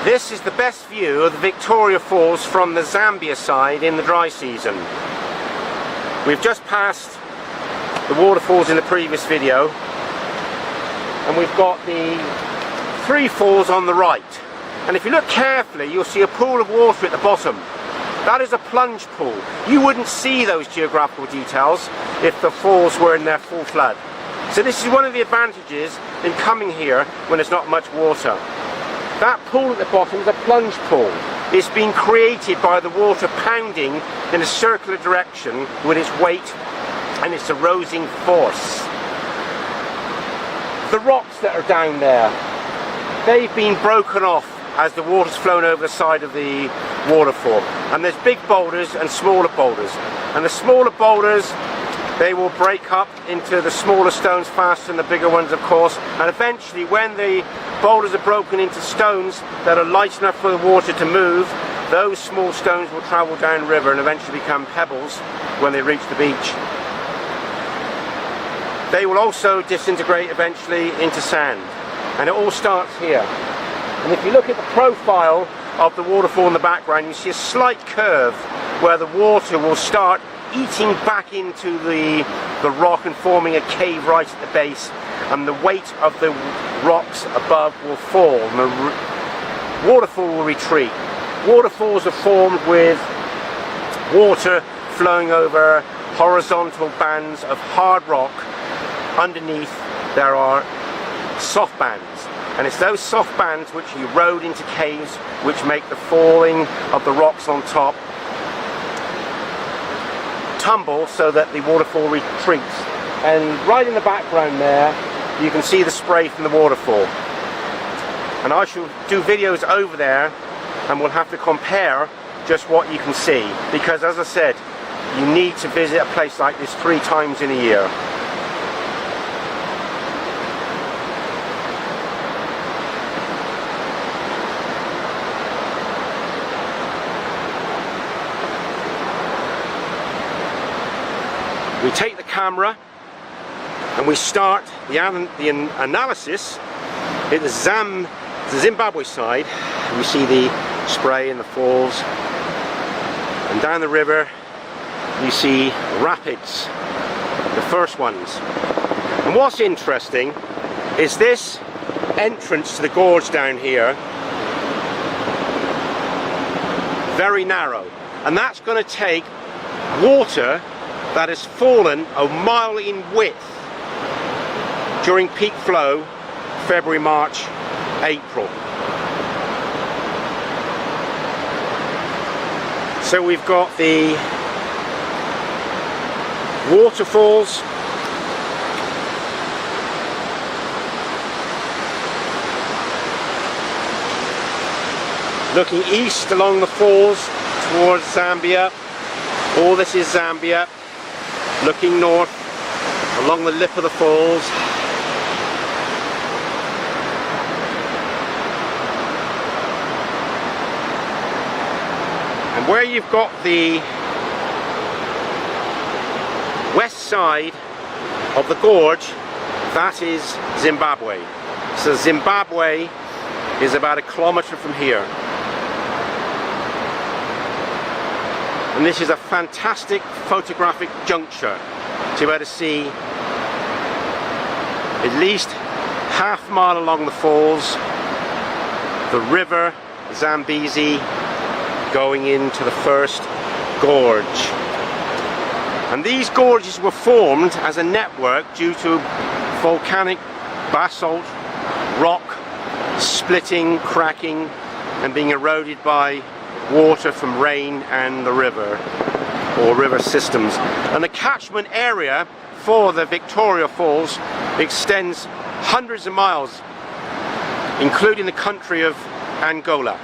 This is the best view of the Victoria Falls from the Zambia side in the dry season. We've just passed the waterfalls in the previous video, and we've got the three falls on the right. And if you look carefully, you'll see a pool of water at the bottom. That is a plunge pool. You wouldn't see those geographical details if the falls were in their full flood. So this is one of the advantages in coming here when there's not much water. That pool at the bottom is a plunge pool. It's been created by the water pounding in a circular direction with its weight and its erosing force. The rocks that are down there, they've been broken off as the water's flown over the side of the waterfall. And there's big boulders and smaller boulders. And the smaller boulders, they will break up into the smaller stones faster than the bigger ones, of course. And eventually, when the boulders are broken into stones that are light enough for the water to move, those small stones will travel downriver and eventually become pebbles when they reach the beach. They will also disintegrate eventually into sand. And it all starts here. And if you look at the profile of the waterfall in the background, you see a slight curve where the water will start eating back into the rock and forming a cave right at the base, and the weight of the rocks above will fall and the waterfall will retreat. Waterfalls are formed with water flowing over horizontal bands of hard rock. Underneath there are soft bands, and it's those soft bands which erode into caves, which make the falling of the rocks on top tumble so that the waterfall retreats. And right in the background there you can see the spray from the waterfall, and I shall do videos over there and we'll have to compare just what you can see, because as I said, you need to visit a place like this 3 times in a year. We take the camera and we start the analysis at the Zimbabwe side. We see the spray and the falls, and down the river you see rapids, the first ones. And what's interesting is this entrance to the gorge down here, very narrow, and that's going to take water that has fallen a mile in width during peak flow, February, March, April. So we've got the waterfalls, looking east along the falls towards Zambia. All this is Zambia. Looking north along the lip of the falls. And where you've got the west side of the gorge, that is Zimbabwe. So Zimbabwe is about 1 kilometre from here. And this is a fantastic photographic juncture to be able to see at least half a mile along the falls, the river Zambezi going into the first gorge. And these gorges were formed as a network due to volcanic basalt rock splitting, cracking and being eroded by water from rain and the river or river systems. And the catchment area for the Victoria Falls extends hundreds of miles, including the country of Angola.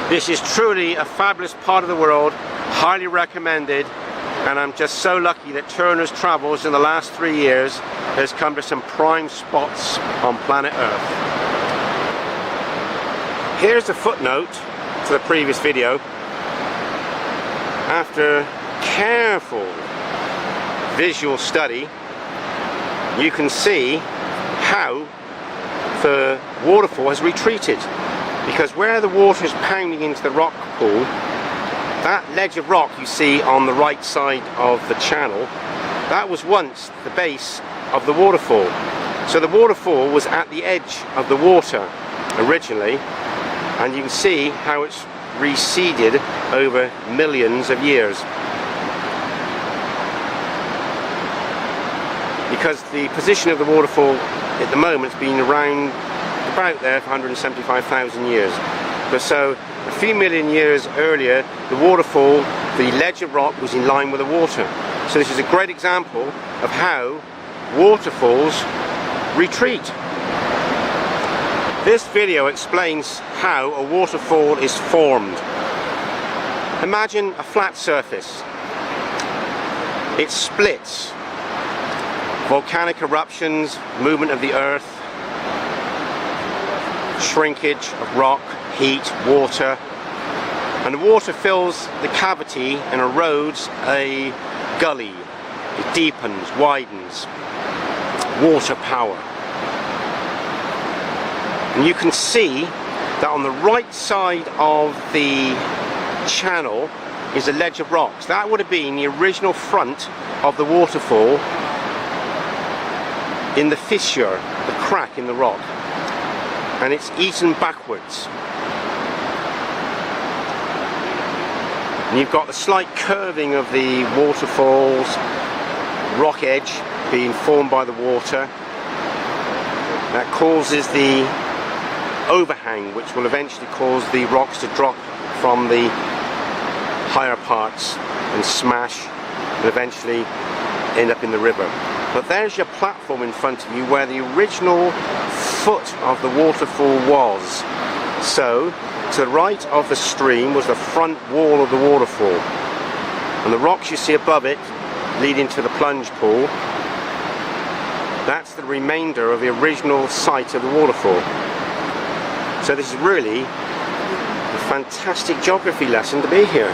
This is truly a fabulous part of the world, highly recommended, and I'm just so lucky that Turner's Travels in the last 3 years has come to some prime spots on planet Earth. Here's a footnote to the previous video. After careful visual study, you can see how the waterfall has retreated. because where the water is pounding into the rock pool, that ledge of rock you see on the right side of the channel, that was once the base of the waterfall. So the waterfall was at the edge of the water originally, and you can see how it's receded over millions of years. Because the position of the waterfall at the moment has been around about there for 175,000 years. But so a few million years earlier, the waterfall, the ledge of rock, was in line with the water. So this is a great example of how waterfalls retreat. This video explains how a waterfall is formed. Imagine a flat surface. It splits. Volcanic eruptions, movement of the earth, shrinkage of rock, heat, water, and the water fills the cavity and erodes a gully. It deepens, widens. Water power. And you can see that on the right side of the channel is a ledge of rocks. That would have been the original front of the waterfall in the fissure, the crack in the rock, and it's eaten backwards. And you've got the slight curving of the waterfall's rock edge being formed by the water. That causes the overhang, which will eventually cause the rocks to drop from the higher parts and smash and eventually end up in the river. But there's your platform in front of you where the original foot of the waterfall was. So, to the right of the stream was the front wall of the waterfall. And the rocks you see above it, leading to the plunge pool, that's the remainder of the original site of the waterfall. So this is really a fantastic geography lesson to be here.